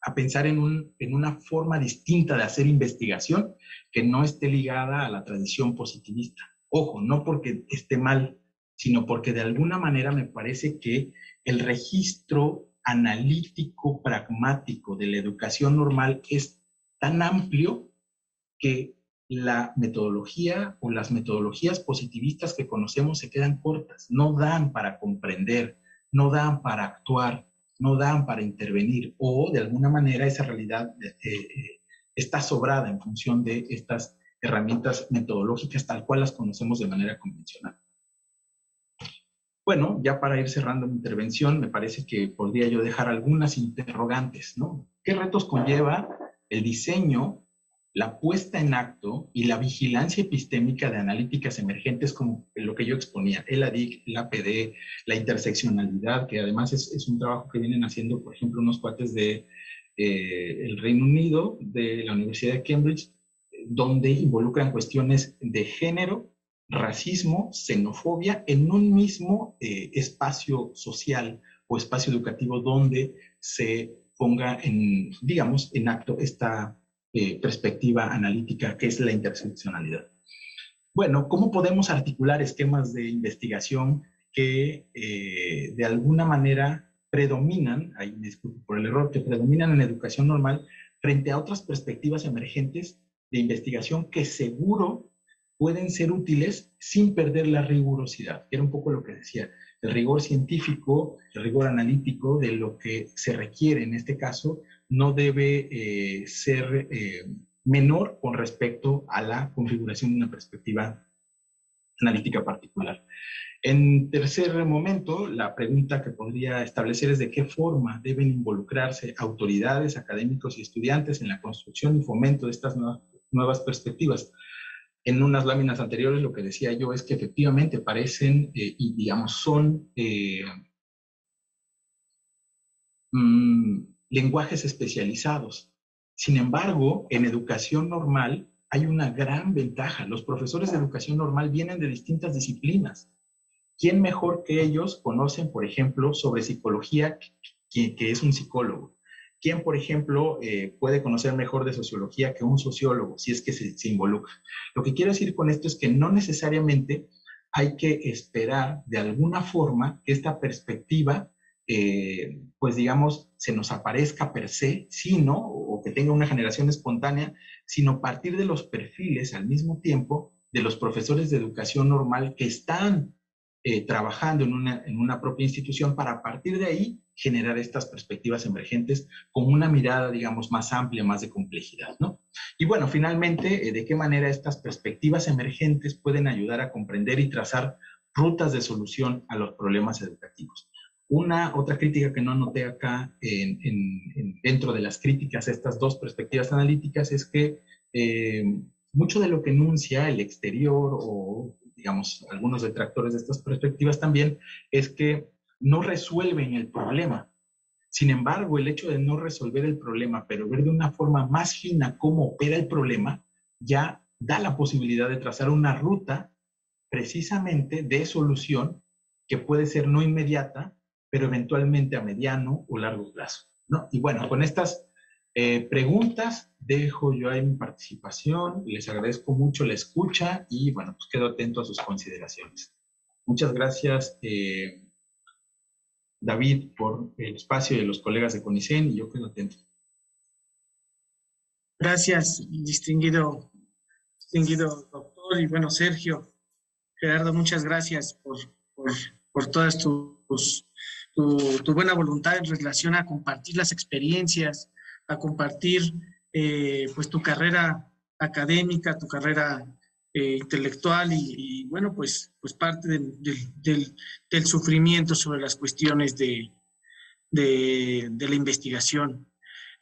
a pensar en una forma distinta de hacer investigación que no esté ligada a la tradición positivista. Ojo, no porque esté mal, sino porque de alguna manera me parece que el registro analítico pragmático de la educación normal es tan amplio que la metodología o las metodologías positivistas que conocemos se quedan cortas, no dan para comprender, no dan para actuar, no dan para intervenir, o de alguna manera esa realidad está sobrada en función de estas herramientas metodológicas tal cual las conocemos de manera convencional. Bueno, ya para ir cerrando mi intervención, me parece que podría yo dejar algunas interrogantes, ¿no? ¿Qué retos conlleva el diseño, la puesta en acto y la vigilancia epistémica de analíticas emergentes como lo que yo exponía, el ADIC, el APD, la interseccionalidad, que además es un trabajo que vienen haciendo, por ejemplo, unos cuates de el Reino Unido, de la Universidad de Cambridge, donde involucran cuestiones de género, racismo, xenofobia en un mismo espacio social o espacio educativo donde se ponga digamos, en acto esta perspectiva analítica que es la interseccionalidad. Bueno, ¿cómo podemos articular esquemas de investigación que de alguna manera predominan, ahí me disculpo por el error, que predominan en educación normal frente a otras perspectivas emergentes de investigación que seguro pueden ser útiles sin perder la rigurosidad? Era un poco lo que decía. el rigor científico, el rigor analítico de lo que se requiere en este caso no debe ser menor con respecto a la configuración de una perspectiva analítica particular. En tercer momento, la pregunta que podría establecer es de qué forma deben involucrarse autoridades, académicos y estudiantes en la construcción y fomento de estas nuevas perspectivas. En unas láminas anteriores lo que decía yo es que efectivamente parecen y digamos son lenguajes especializados. Sin embargo, en educación normal hay una gran ventaja. Los profesores de educación normal vienen de distintas disciplinas. ¿Quién mejor que ellos conocen, por ejemplo, sobre psicología, que es un psicólogo? ¿Quién, por ejemplo, puede conocer mejor de sociología que un sociólogo, si es que se involucra? Lo que quiero decir con esto es que no necesariamente hay que esperar de alguna forma que esta perspectiva, pues digamos, se nos aparezca per se, sino, o que tenga una generación espontánea, sino partir de los perfiles al mismo tiempo de los profesores de educación normal que están trabajando en una propia institución para a partir de ahí generar estas perspectivas emergentes con una mirada, digamos, más amplia, más de complejidad, ¿no? Y bueno, finalmente, ¿de qué manera estas perspectivas emergentes pueden ayudar a comprender y trazar rutas de solución a los problemas educativos? Otra crítica que no anoté acá dentro de las críticas a estas dos perspectivas analíticas es que mucho de lo que enuncia el exterior o, digamos, algunos detractores de estas perspectivas también es que no resuelven el problema. Sin embargo, el hecho de no resolver el problema, pero ver de una forma más fina cómo opera el problema, ya da la posibilidad de trazar una ruta precisamente de solución que puede ser no inmediata, pero eventualmente a mediano o largo plazo, ¿no? Y bueno, con estas preguntas dejo yo ahí mi participación, les agradezco mucho la escucha y bueno, pues quedo atento a sus consideraciones. Muchas gracias, David, por el espacio de los colegas de CONICEN y yo quedo atento. Gracias, distinguido doctor, y bueno, Sergio, Gerardo, muchas gracias por todas tu buena voluntad en relación a compartir las experiencias, a compartir pues tu carrera académica, tu carrera intelectual y bueno, pues parte del sufrimiento sobre las cuestiones de la investigación.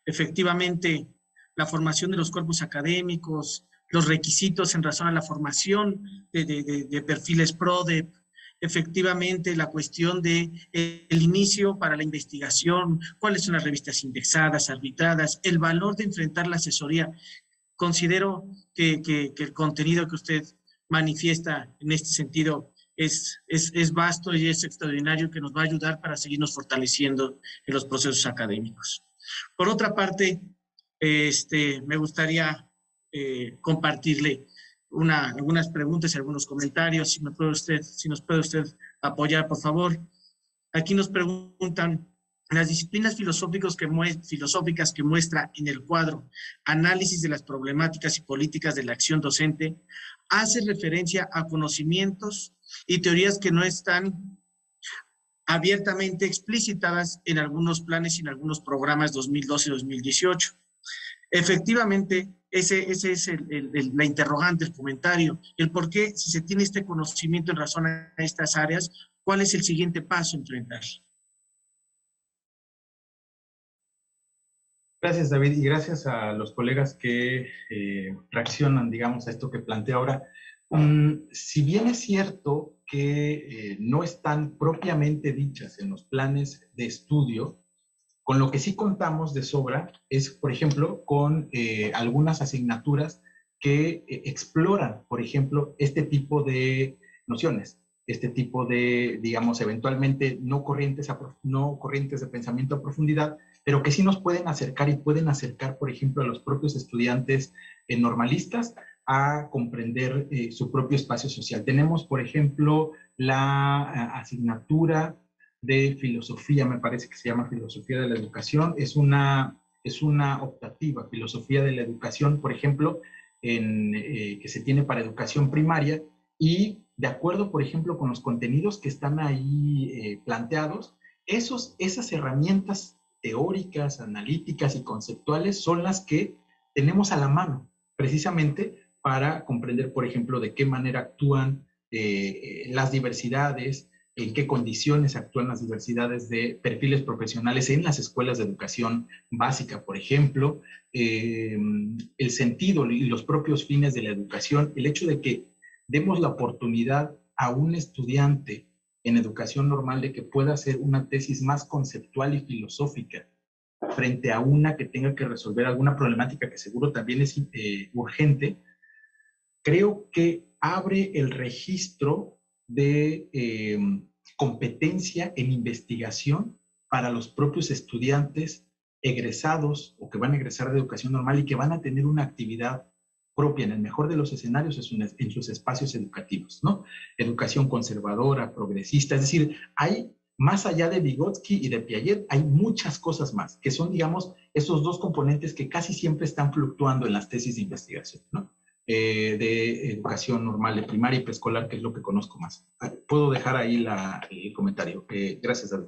Efectivamente, la formación de los cuerpos académicos, los requisitos en razón a la formación de perfiles PRODEP, efectivamente la cuestión del inicio para la investigación, cuáles son las revistas indexadas, arbitradas, el valor de enfrentar la asesoría. Considero que el contenido que usted manifiesta en este sentido es vasto y es extraordinario, que nos va a ayudar para seguirnos fortaleciendo en los procesos académicos. Por otra parte, me gustaría compartirle algunas preguntas y algunos comentarios, si nos puede usted apoyar, por favor. Aquí nos preguntan: las disciplinas filosóficas que muestra en el cuadro Análisis de las problemáticas y políticas de la acción docente, hace referencia a conocimientos y teorías que no están abiertamente explicitadas en algunos planes y en algunos programas 2012-2018. Efectivamente, ese es la interrogante, el comentario, el por qué, si se tiene este conocimiento en razón a estas áreas, ¿cuál es el siguiente paso a enfrentar? Gracias, David, y gracias a los colegas que reaccionan, digamos, a esto que planteo ahora. Si bien es cierto que no están propiamente dichas en los planes de estudio, con lo que sí contamos de sobra es, por ejemplo, con algunas asignaturas que exploran, por ejemplo, este tipo de nociones, este tipo de, digamos, eventualmente no corrientes de pensamiento a profundidad, pero que sí nos pueden acercar y pueden acercar, por ejemplo, a los propios estudiantes normalistas a comprender su propio espacio social. Tenemos, por ejemplo, la asignatura de filosofía, me parece que se llama Filosofía de la Educación, es una optativa, Filosofía de la Educación, por ejemplo, que se tiene para educación primaria, y de acuerdo, por ejemplo, con los contenidos que están ahí planteados, esas herramientas teóricas, analíticas y conceptuales son las que tenemos a la mano, precisamente para comprender, por ejemplo, de qué manera actúan las diversidades, en qué condiciones actúan las diversidades de perfiles profesionales en las escuelas de educación básica, por ejemplo, el sentido y los propios fines de la educación, el hecho de que demos la oportunidad a un estudiante en educación normal de que pueda hacer una tesis más conceptual y filosófica frente a una que tenga que resolver alguna problemática que seguro también es urgente, creo que abre el registro de competencia en investigación para los propios estudiantes egresados o que van a egresar de educación normal y que van a tener una actividad propia, en el mejor de los escenarios, en sus espacios educativos, ¿no? Educación conservadora, progresista, es decir, hay, más allá de Vygotsky y de Piaget, hay muchas cosas más, que son, digamos, esos dos componentes que casi siempre están fluctuando en las tesis de investigación, ¿no? De educación normal, de primaria y preescolar, que es lo que conozco más. Puedo dejar ahí el comentario. Gracias, David.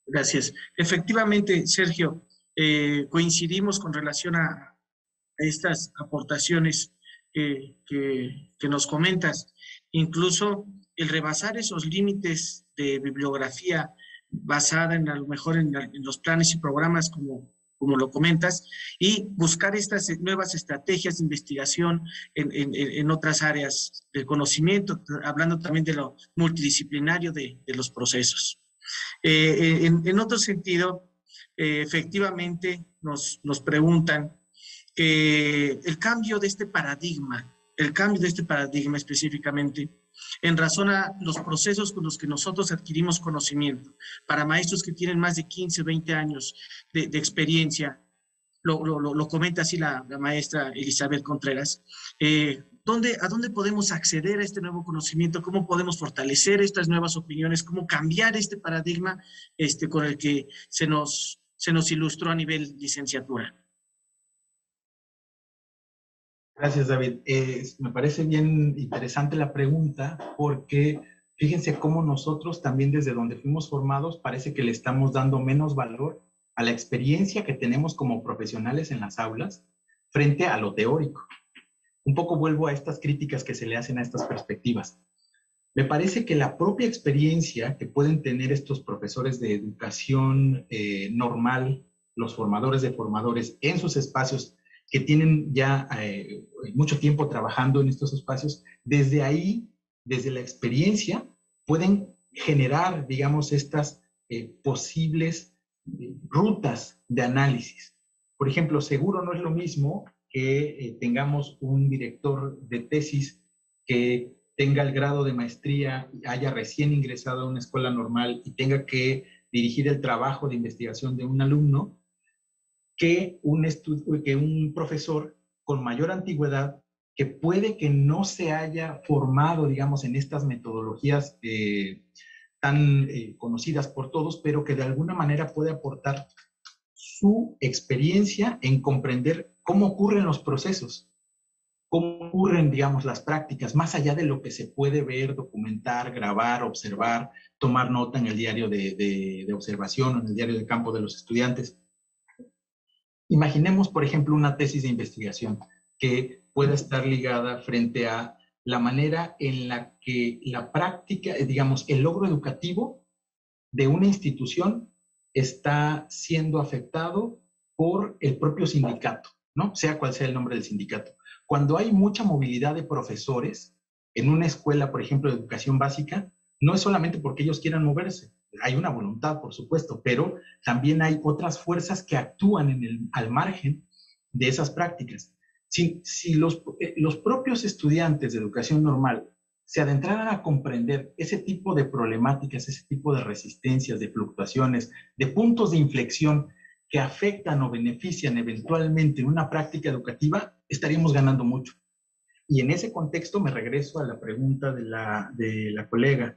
Gracias. Efectivamente, Sergio, coincidimos con relación a estas aportaciones que nos comentas. Incluso el rebasar esos límites de bibliografía basada en, a lo mejor en los planes y programas como lo comentas, y buscar estas nuevas estrategias de investigación en otras áreas del conocimiento, hablando también de lo multidisciplinario de los procesos. En otro sentido, efectivamente nos preguntan que el cambio de este paradigma específicamente, en razón a los procesos con los que nosotros adquirimos conocimiento, para maestros que tienen más de 15, 20 años de experiencia, lo comenta así la maestra Elizabeth Contreras, ¿a dónde podemos acceder a este nuevo conocimiento? ¿Cómo podemos fortalecer estas nuevas opiniones? ¿Cómo cambiar este paradigma con el que se nos ilustró a nivel licenciatura? Gracias, David. Me parece bien interesante la pregunta porque fíjense cómo nosotros también desde donde fuimos formados parece que le estamos dando menos valor a la experiencia que tenemos como profesionales en las aulas frente a lo teórico. Un poco vuelvo a estas críticas que se le hacen a estas perspectivas. Me parece que la propia experiencia que pueden tener estos profesores de educación normal, los formadores de formadores en sus espacios que tienen ya mucho tiempo trabajando en estos espacios, desde ahí, desde la experiencia, pueden generar, digamos, estas posibles rutas de análisis. Por ejemplo, seguro no es lo mismo que tengamos un director de tesis que tenga el grado de maestría, haya recién ingresado a una escuela normal y tenga que dirigir el trabajo de investigación de un alumno, que un profesor con mayor antigüedad, que puede que no se haya formado, digamos, en estas metodologías tan conocidas por todos, pero que de alguna manera puede aportar su experiencia en comprender cómo ocurren los procesos, cómo ocurren, digamos, las prácticas, más allá de lo que se puede ver, documentar, grabar, observar, tomar nota en el diario de observación o en el diario de campo de los estudiantes. Imaginemos, por ejemplo, una tesis de investigación que pueda estar ligada frente a la manera en la que la práctica, digamos, el logro educativo de una institución está siendo afectado por el propio sindicato, ¿no? Sea cual sea el nombre del sindicato. Cuando hay mucha movilidad de profesores en una escuela, por ejemplo, de educación básica, no es solamente porque ellos quieran moverse. Hay una voluntad, por supuesto, pero también hay otras fuerzas que actúan al margen de esas prácticas. Si los propios estudiantes de educación normal se adentraran a comprender ese tipo de problemáticas, ese tipo de resistencias, de fluctuaciones, de puntos de inflexión que afectan o benefician eventualmente una práctica educativa, estaríamos ganando mucho. Y en ese contexto me regreso a la pregunta de la colega.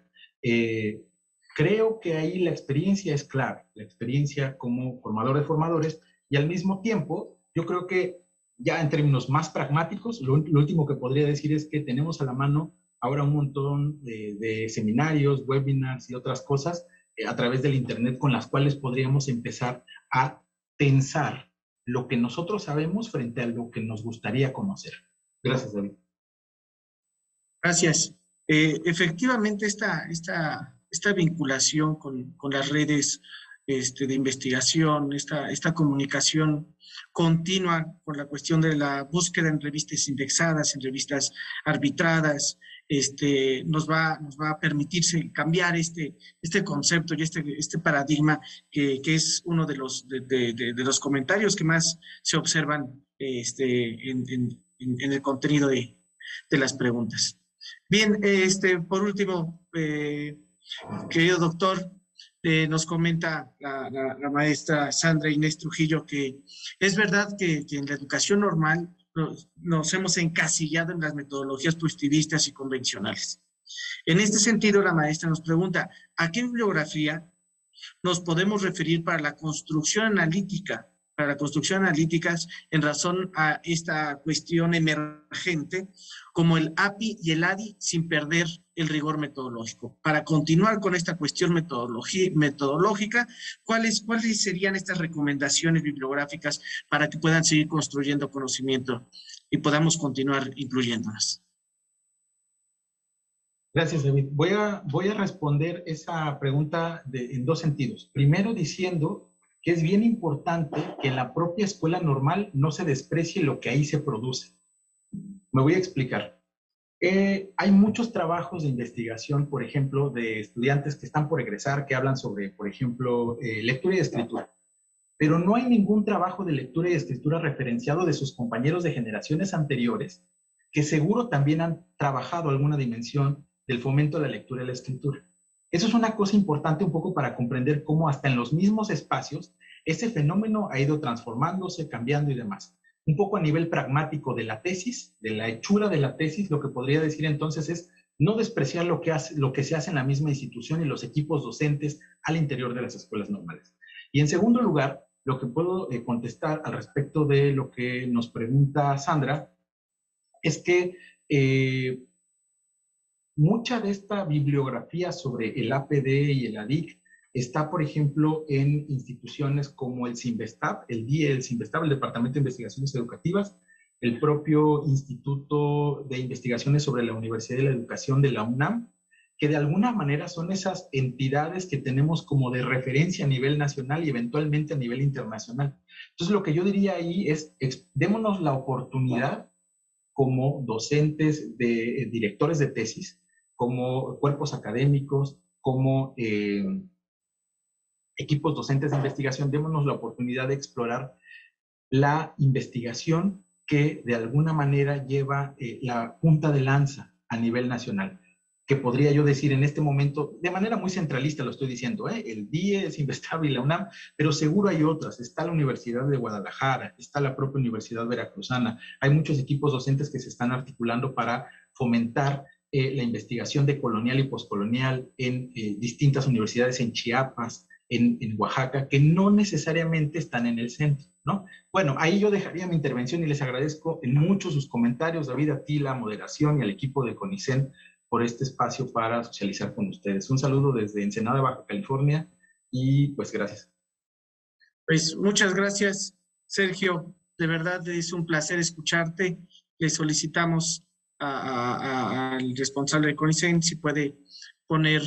Creo que ahí la experiencia es clave, la experiencia como formador de formadores, y al mismo tiempo, yo creo que ya en términos más pragmáticos, lo último que podría decir es que tenemos a la mano ahora un montón de seminarios, webinars y otras cosas a través del Internet con las cuales podríamos empezar a tensar lo que nosotros sabemos frente a lo que nos gustaría conocer. Gracias, David. Gracias. Efectivamente, esta vinculación con las redes de investigación, esta comunicación continua con la cuestión de la búsqueda en revistas indexadas, en revistas arbitradas, nos va a permitirse cambiar este concepto y este paradigma que es uno de los comentarios que más se observan en el contenido de las preguntas. Bien, por último, querido doctor, nos comenta la maestra Sandra Inés Trujillo que es verdad que en la educación normal nos hemos encasillado en las metodologías positivistas y convencionales. En este sentido, la maestra nos pregunta, ¿a qué bibliografía nos podemos referir para la construcción analítica, en razón a esta cuestión emergente, como el API y el ADI, sin perder el rigor metodológico? Para continuar con esta cuestión metodológica, ¿cuáles serían estas recomendaciones bibliográficas para que puedan seguir construyendo conocimiento y podamos continuar incluyéndolas? Gracias, David. Voy a responder esa pregunta en dos sentidos. Primero, diciendo que es bien importante que en la propia escuela normal no se desprecie lo que ahí se produce. Me voy a explicar. Hay muchos trabajos de investigación, por ejemplo, de estudiantes que están por egresar, que hablan sobre, por ejemplo, lectura y escritura. Pero no hay ningún trabajo de lectura y escritura referenciado de sus compañeros de generaciones anteriores, que seguro también han trabajado alguna dimensión del fomento de la lectura y la escritura. Eso es una cosa importante un poco para comprender cómo hasta en los mismos espacios ese fenómeno ha ido transformándose, cambiando y demás. Un poco a nivel pragmático de la tesis, de la hechura de la tesis, lo que podría decir entonces es no despreciar lo que se hace en la misma institución y los equipos docentes al interior de las escuelas normales. Y en segundo lugar, lo que puedo contestar al respecto de lo que nos pregunta Sandra es que mucha de esta bibliografía sobre el APD y el ADIC está, por ejemplo, en instituciones como el CINVESTAB, el DIE, el CINVESTAB, el Departamento de Investigaciones Educativas, el propio Instituto de Investigaciones sobre la Universidad de la Educación de la UNAM, que de alguna manera son esas entidades que tenemos como de referencia a nivel nacional y eventualmente a nivel internacional. Entonces, lo que yo diría ahí es, démonos la oportunidad como docentes, directores de tesis, como cuerpos académicos, como equipos docentes de investigación, démonos la oportunidad de explorar la investigación que de alguna manera lleva la punta de lanza a nivel nacional, que podría yo decir en este momento, de manera muy centralista lo estoy diciendo, el DIE, el CINVESTAB y la UNAM, pero seguro hay otras. Está la Universidad de Guadalajara, está la propia Universidad Veracruzana, hay muchos equipos docentes que se están articulando para fomentar la investigación de colonial y poscolonial en distintas universidades en Chiapas, en Oaxaca, que no necesariamente están en el centro, ¿no? Bueno, ahí yo dejaría mi intervención y les agradezco en mucho sus comentarios, David, a ti, la moderación y al equipo de CONICEN por este espacio para socializar con ustedes. Un saludo desde Ensenada, Baja California, y pues gracias. Pues muchas gracias, Sergio. De verdad es un placer escucharte. Le solicitamos al responsable de CONICEN si puede poner,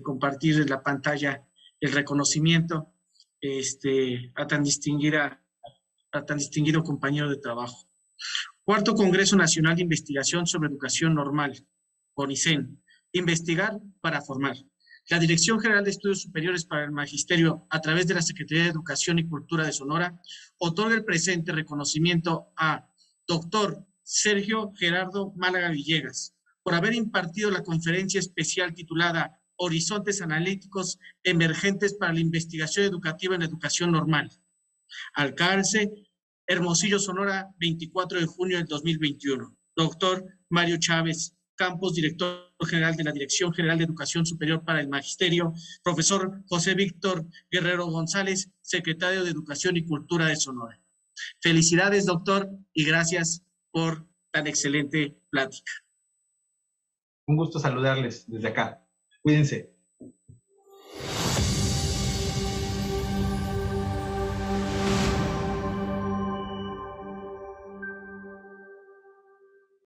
compartir en la pantalla el reconocimiento a tan distinguido compañero de trabajo. Cuarto Congreso Nacional de Investigación sobre Educación Normal, CONICEN. Investigar para formar. La Dirección General de Estudios Superiores para el Magisterio, a través de la Secretaría de Educación y Cultura de Sonora, otorga el presente reconocimiento a Dr. Sergio Gerardo Málaga Villegas por haber impartido la conferencia especial titulada Horizontes Analíticos Emergentes para la Investigación Educativa en Educación Normal. Alcance, Hermosillo, Sonora, 24 de junio del 2021. Doctor Mario Chávez Campos, director general de la Dirección General de Educación Superior para el Magisterio. Profesor José Víctor Guerrero González, secretario de Educación y Cultura de Sonora. Felicidades, doctor, y gracias por tan excelente plática. Un gusto saludarles desde acá. Cuídense.